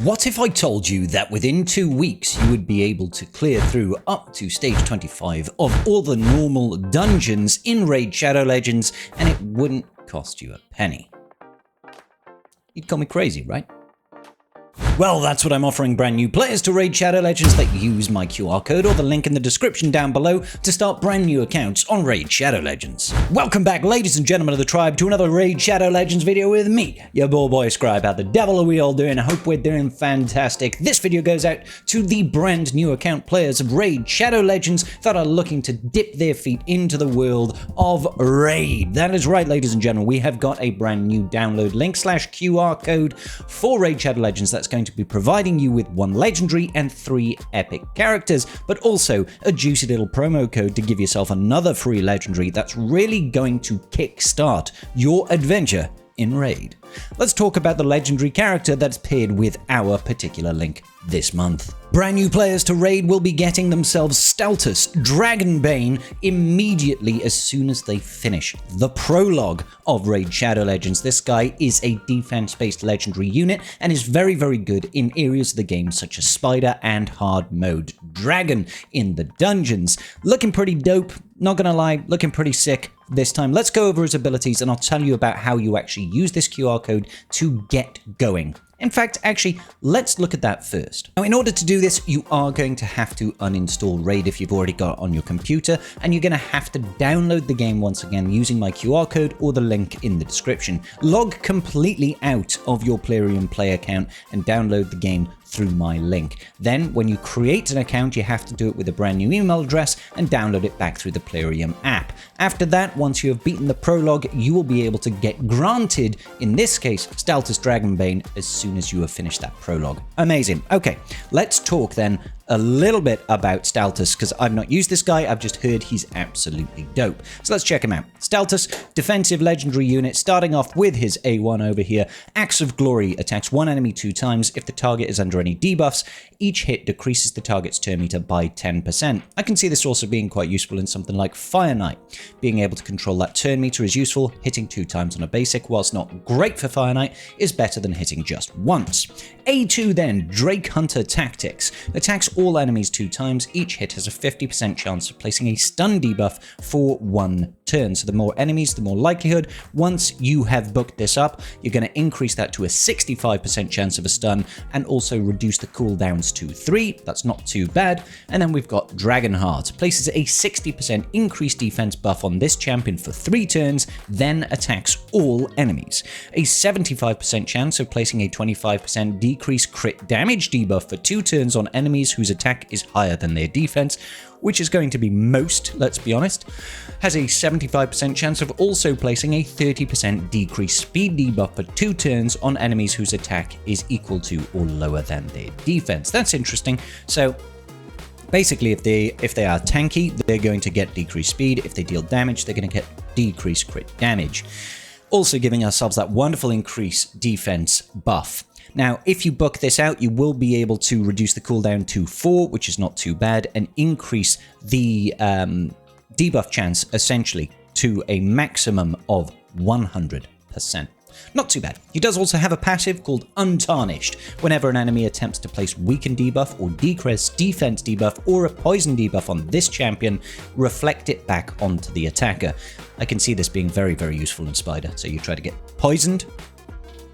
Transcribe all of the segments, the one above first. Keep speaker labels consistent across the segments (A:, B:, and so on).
A: What if I told you that within 2 weeks you would be able to clear through up to stage 25 of all the normal dungeons in Raid Shadow Legends and it wouldn't cost you a penny? You'd call me crazy, right? Well, that's what I'm offering brand new players to Raid Shadow Legends that use my QR code or the link in the description down below to start brand new accounts on Raid Shadow Legends. Welcome back, ladies and gentlemen of the tribe, to another Raid Shadow Legends video with me, your boy Scribe. How the devil are we all doing? I hope we're doing fantastic. This video goes out to the brand new account players of Raid Shadow Legends that are looking to dip their feet into the world of Raid. That is right, ladies and gentlemen, we have got a brand new download link / QR code for Raid Shadow Legends that's going to be providing you with 1 legendary and 3 epic characters, but also a juicy little promo code to give yourself another free legendary that's really going to kickstart your adventure in Raid. Let's talk about the legendary character that's paired with our particular link this month. Brand new players to Raid will be getting themselves Staltus Dragonbane immediately as soon as they finish the prologue of Raid Shadow Legends. This guy is a defense-based legendary unit and is very, very good in areas of the game such as Spider and Hard Mode Dragon in the dungeons. Looking pretty dope, not gonna lie, looking pretty sick this time. Let's go over his abilities and I'll tell you about how you actually use this QR code to get going. In fact, actually, let's look at that first. Now, in order to do this, you are going to have to uninstall Raid if you've already got it on your computer, and you're going to have to download the game once again using my QR code or the link in the description. Log completely out of your Plarium Play account and download the game through my link. Then, when you create an account, you have to do it with a brand new email address and download it back through the Plarium app. After that, once you have beaten the prologue, you will be able to get granted, in this case, Staltus Dragonbane as soon as you have finished that prologue. Amazing. Okay, let's talk then a little bit about Staltus, because I've not used this guy, I've just heard he's absolutely dope. So let's check him out. Staltus, defensive legendary unit, starting off with his A1 over here. Axe of Glory, attacks 1 enemy 2 times. If the target is under any debuffs, each hit decreases the target's turn meter by 10%. I can see this also being quite useful in something like Fire Knight. Being able to control that turn meter is useful. Hitting 2 times on a basic, whilst not great for Fire Knight, is better than hitting just once. A2 then, Drake Hunter Tactics, attacks all enemies 2 times. Each hit has a 50% chance of placing a stun debuff for 1 turn. So the more enemies, the more likelihood. Once you have booked this up, you're going to increase that to a 65% chance of a stun and also reduce the cooldowns to 3. That's not too bad. And then we've got Dragonheart. Places a 60% increased defense buff on this champion for 3 turns, then attacks all enemies. A 75% chance of placing a 25% decreased crit damage debuff for 2 turns on enemies whose attack is higher than their defense, which is going to be most, let's be honest. Has a 75% chance of also placing a 30% decreased speed debuff for 2 turns on enemies whose attack is equal to or lower than their defense. That's interesting. So basically, if they are tanky, they're going to get decreased speed. If they deal damage, they're going to get decreased crit damage. Also giving ourselves that wonderful increased defense buff. Now, if you book this out, you will be able to reduce the cooldown to 4, which is not too bad, and increase the debuff chance essentially to a maximum of 100%. Not too bad. He does also have a passive called Untarnished. Whenever an enemy attempts to place weaken debuff or decrease defense debuff or a poison debuff on this champion, reflect it back onto the attacker. I can see this being very, very useful in Spider. So you try to get poisoned,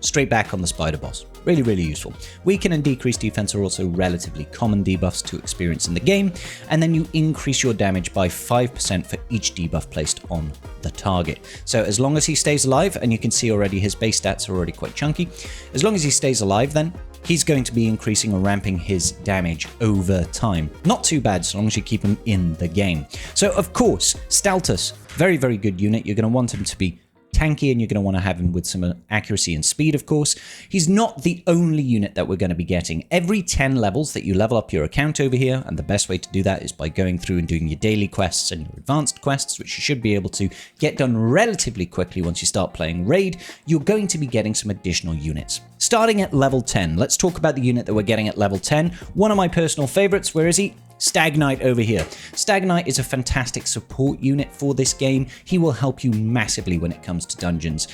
A: straight back on the Spider boss. Really, really useful. Weaken and decrease defense are also relatively common debuffs to experience in the game, and then you increase your damage by 5% for each debuff placed on the target. So as long as he stays alive, and you can see already his base stats are already quite chunky, as long as he stays alive then, he's going to be increasing or ramping his damage over time. Not too bad, so long as you keep him in the game. So of course, Staltus, very, very good unit. You're going to want him to be tanky, and you're going to want to have him with some accuracy and speed, of course. He's not the only unit that we're going to be getting. Every 10 levels that you level up your account over here, and the best way to do that is by going through and doing your daily quests and your advanced quests, which you should be able to get done relatively quickly once you start playing Raid, you're going to be getting some additional units. Starting at level 10, let's talk about the unit that we're getting at level 10. One of my personal favorites, where is he? Stag Knight over here. Stag Knight is a fantastic support unit for this game. He will help you massively when it comes to dungeons.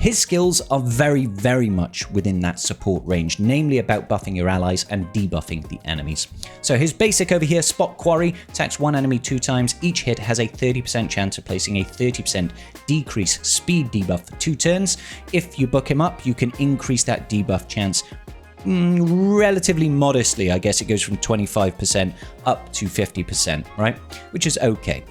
A: His skills are very, very much within that support range, namely about buffing your allies and debuffing the enemies. So his basic over here, Spot Quarry, attacks one enemy 2 times. Each hit has a 30% chance of placing a 30% decrease speed debuff for 2 turns. If you book him up, you can increase that debuff chance relatively modestly. I guess it goes from 25% up to 50%, right? Which is okay.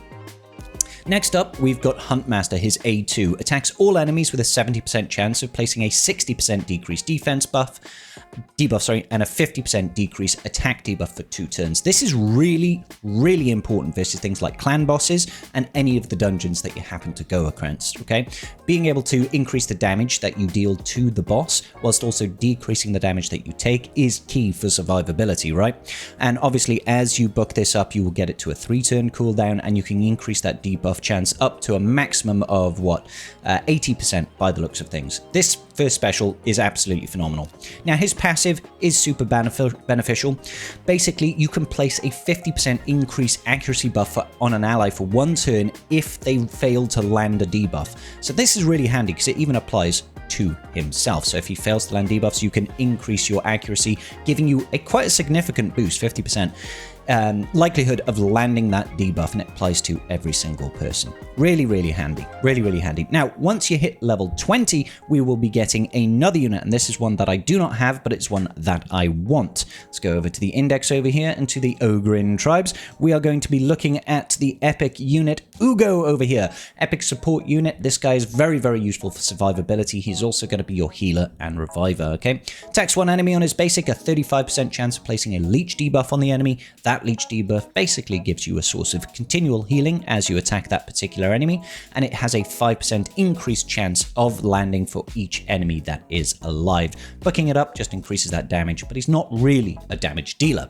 A: Next up, we've got Huntmaster, his A2. Attacks all enemies with a 70% chance of placing a 60% decreased defense debuff, and a 50% decrease attack debuff for 2 turns. This is really, really important versus things like clan bosses and any of the dungeons that you happen to go across, okay? Being able to increase the damage that you deal to the boss whilst also decreasing the damage that you take is key for survivability, right? And obviously, as you book this up, you will get it to a 3-turn cooldown, and you can increase that debuff chance up to a maximum of, 80% by the looks of things. This first special is absolutely phenomenal. Now, his passive is super beneficial. Basically, you can place a 50% increase accuracy buff on an ally for 1 turn if they fail to land a debuff. So this is really handy because it even applies to himself. So if he fails to land debuffs, you can increase your accuracy, giving you quite a significant boost, 50%. Likelihood of landing that debuff, and it applies to every single person. Really, really handy. Really, really handy. Now, once you hit level 20, we will be getting another unit, and this is one that I do not have, but it's one that I want. Let's go over to the index over here and to the Ogrin tribes. We are going to be looking at the epic unit Ugo over here. Epic support unit. This guy is very, very useful for survivability. He's also going to be your healer and reviver, okay? Attacks one enemy on his basic, a 35% chance of placing a leech debuff on the enemy. That leech debuff basically gives you a source of continual healing as you attack that particular enemy, and it has a 5% increased chance of landing for each enemy that is alive. Booking it up just increases that damage, but he's not really a damage dealer.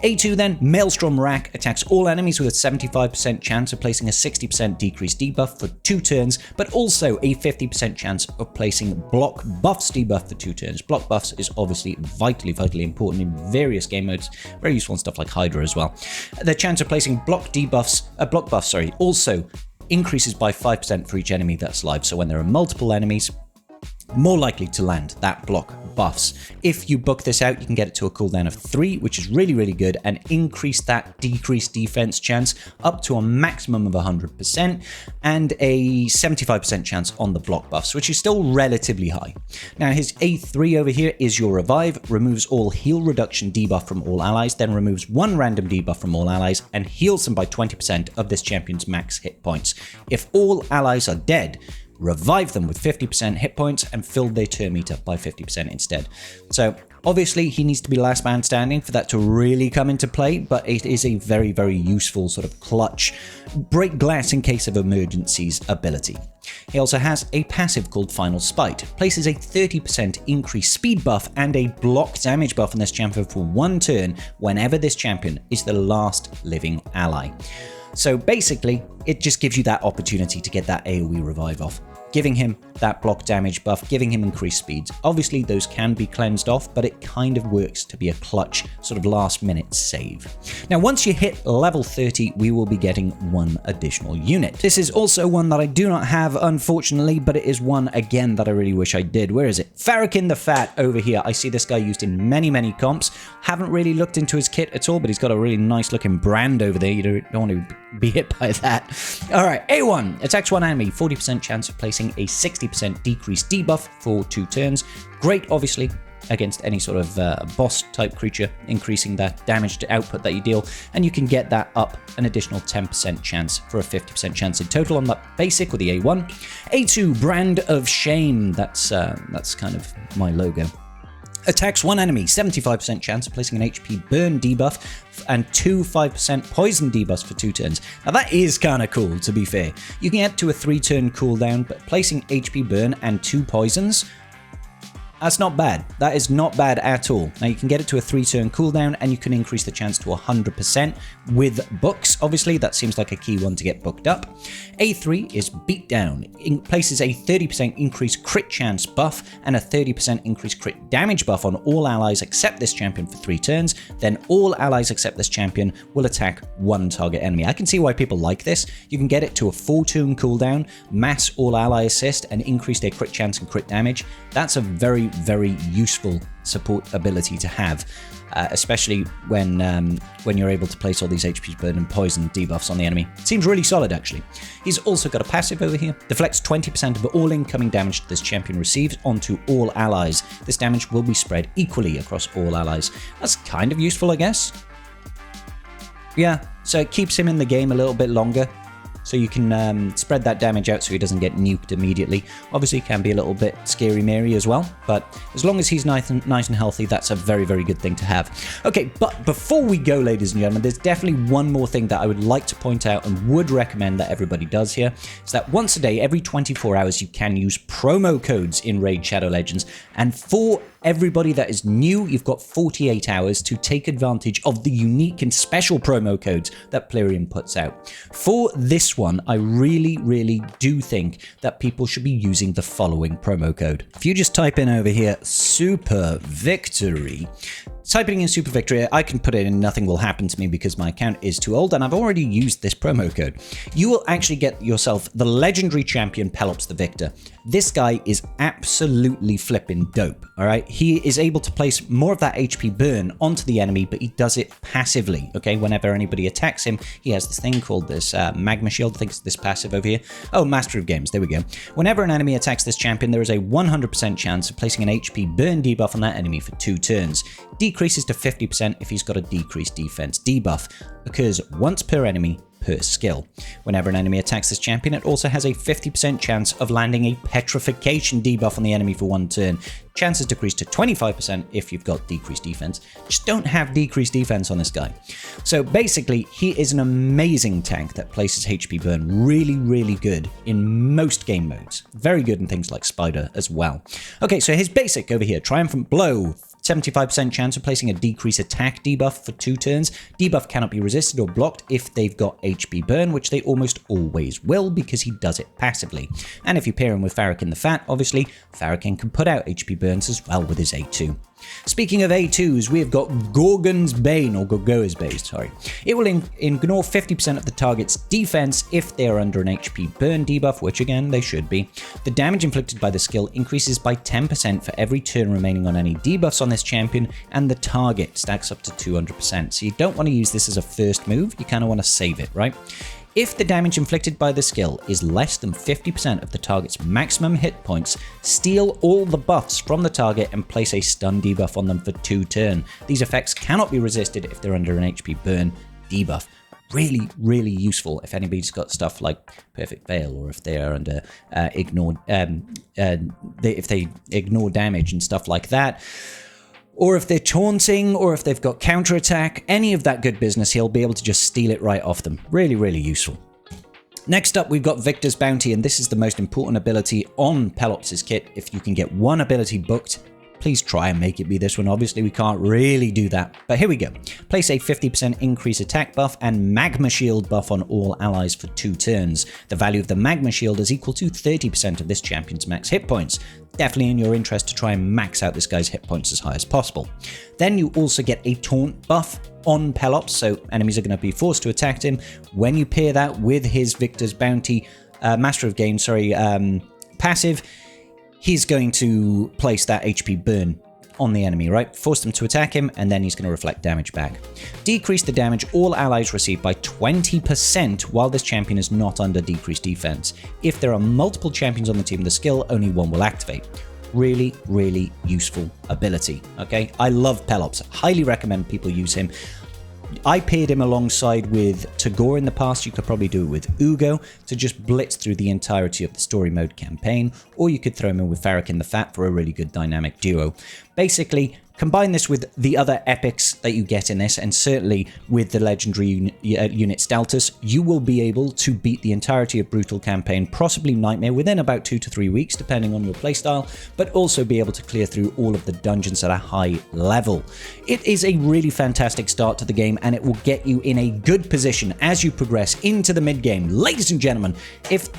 A: A2 then, Maelstrom Rack, attacks all enemies with a 75% chance of placing a 60% decreased debuff for 2 turns, but also a 50% chance of placing block buffs debuff for 2 turns. Block buffs is obviously vitally, vitally important in various game modes, very useful in stuff like Hydra as well. The chance of placing block buffs also increases by 5% for each enemy that's alive. So when there are multiple enemies, more likely to land that block buffs. If you book this out, you can get it to a cooldown of 3, which is really, really good, and increase that decreased defense chance up to a maximum of 100%, and a 75% chance on the block buffs, which is still relatively high. Now, his A3 over here is your revive, removes all heal reduction debuff from all allies, then removes 1 random debuff from all allies, and heals them by 20% of this champion's max hit points. If all allies are dead, revive them with 50% hit points and fill their turn meter by 50% instead. So obviously he needs to be last man standing for that to really come into play, but it is a very, very useful sort of clutch, break glass in case of emergencies ability. He also has a passive called Final Spite, places a 30% increased speed buff and a block damage buff on this champion for 1 turn whenever this champion is the last living ally. So basically, it just gives you that opportunity to get that AoE revive off, giving him that block damage buff, giving him increased speeds. Obviously, those can be cleansed off, but it kind of works to be a clutch, sort of last-minute save. Now, once you hit level 30, we will be getting 1 additional unit. This is also one that I do not have, unfortunately, but it is one, again, that I really wish I did. Where is it? Farrakhan the Fat over here. I see this guy used in many, many comps. Haven't really looked into his kit at all, but he's got a really nice-looking brand over there. You don't want to be hit by that. All right, A1. Attacks one enemy. 40% chance of placing a 60% decreased debuff for 2 turns. Great, obviously, against any sort of boss type creature, increasing that damage to output that you deal, and you can get that up an additional 10% chance for a 50% chance in total on that basic with the A1. A2, Brand of Shame. That's kind of my logo. Attacks one enemy, 75% chance of placing an HP burn debuff and 2 5% poison debuffs for 2 turns. Now that is kind of cool, to be fair. You can get to a 3-turn cooldown, but placing HP burn and 2 poisons, That's not bad. That is not bad at all. Now you can get it to a 3-turn cooldown and you can increase the chance to 100% with books. Obviously, that seems like a key one to get booked up. A3 is Beatdown. It places a 30% increased crit chance buff and a 30% increased crit damage buff on all allies except this champion for 3 turns. Then all allies except this champion will attack one target enemy. I can see why people like this. You can get it to a 4-turn cooldown, mass all ally assist, and increase their crit chance and crit damage. That's a very, very useful support ability to have, especially when you're able to place all these HP burn and poison debuffs on the enemy. Seems really solid, actually. He's also got a passive over here. Deflects 20% of all incoming damage this champion receives onto all allies. This damage will be spread equally across all allies. That's kind of useful, I guess. Yeah, so it keeps him in the game a little bit longer. So you can spread that damage out so he doesn't get nuked immediately. Obviously, it can be a little bit scary-mary as well, but as long as he's nice and healthy, that's a very, very good thing to have. Okay, but before we go, ladies and gentlemen, there's definitely one more thing that I would like to point out and would recommend that everybody does here. Is that once a day, every 24 hours, you can use promo codes in Raid Shadow Legends, and for everybody that is new, you've got 48 hours to take advantage of the unique and special promo codes that Plarium puts out. For this one, I really, really do think that people should be using the following promo code. If you just type in over here, Super Victory, typing in Super Victory, I can put it in, nothing will happen to me because my account is too old and I've already used this promo code. You will actually get yourself the legendary champion Pelops the Victor. This guy is absolutely flipping dope, alright? He is able to place more of that HP burn onto the enemy, but he does it passively, okay? Whenever anybody attacks him, he has this thing called this Magma Shield, I think it's this passive over here. Oh, Master of Games, there we go. Whenever an enemy attacks this champion, there is a 100% chance of placing an HP burn debuff on that enemy for 2 turns. Decreases to 50% if he's got a decreased defense debuff. Occurs once per enemy per skill. Whenever an enemy attacks this champion, it also has a 50% chance of landing a petrification debuff on the enemy for 1 turn. Chances decrease to 25% if you've got decreased defense. Just don't have decreased defense on this guy. So basically, he is an amazing tank that places HP burn really, really good in most game modes. Very good in things like Spider as well. Okay, so his basic over here, Triumphant Blow. 75% chance of placing a decrease attack debuff for 2 turns. Debuff cannot be resisted or blocked if they've got HP burn, which they almost always will because he does it passively. And if you pair him with Farrakhan the Fat, obviously, Farrakhan can put out HP burns as well with his A2. Speaking of A2s, we have got Gorgon's Bane, or Gorgoa's Bane, sorry. It will ignore 50% of the target's defense if they are under an HP burn debuff, which again, they should be. The damage inflicted by the skill increases by 10% for every turn remaining on any debuffs on this champion, and the target stacks up to 200%. So you don't want to use this as a first move, you kind of want to save it, right? If the damage inflicted by the skill is less than 50% of the target's maximum hit points, steal all the buffs from the target and place a stun debuff on them for 2 turns. These effects cannot be resisted if they're under an HP burn debuff. Really, really useful if anybody's got stuff like Perfect Veil, or if they are under if they ignore damage and stuff like that. Or if they're taunting, or if they've got counterattack, any of that good business, he'll be able to just steal it right off them. Really, really useful. Next up, we've got Victor's Bounty, and this is the most important ability on Pelops' kit. If you can get one ability booked, please try and make it be this one. Obviously, we can't really do that, but here we go. Place a 50% increase attack buff and Magma Shield buff on all allies for 2 turns. The value of the Magma Shield is equal to 30% of this champion's max hit points. Definitely in your interest to try and max out this guy's hit points as high as possible. Then you also get a taunt buff on Pelops, so enemies are going to be forced to attack him. When you pair that with his Victor's Bounty, Master of Games, passive, he's going to place that HP burn on the enemy, right? Force them to attack him, and then he's going to reflect damage back. Decrease the damage all allies receive by 20% while this champion is not under decreased defense. If there are multiple champions on the team with the skill, only one will activate. Really, really useful ability, okay? I love Pelops. Highly recommend people use him. I paired him alongside with Tagore in the past. You could probably do it with Ugo to just blitz through the entirety of the story mode campaign, or you could throw him in with Farrakhan the Fat for a really good dynamic duo. Basically, Combine this with the other epics that you get in this, and certainly with the legendary unit Steltus, you will be able to beat the entirety of Brutal Campaign, possibly Nightmare, within about 2 to 3 weeks, depending on your playstyle, but also be able to clear through all of the dungeons at a high level. It is a really fantastic start to the game, and it will get you in a good position as you progress into the mid-game. Ladies and gentlemen, if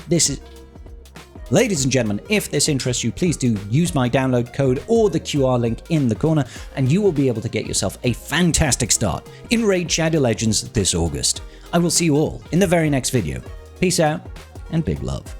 A: this interests you, please do use my download code or the QR link in the corner, and you will be able to get yourself a fantastic start in Raid Shadow Legends this August. I will see you all in the very next video. Peace out, and big love.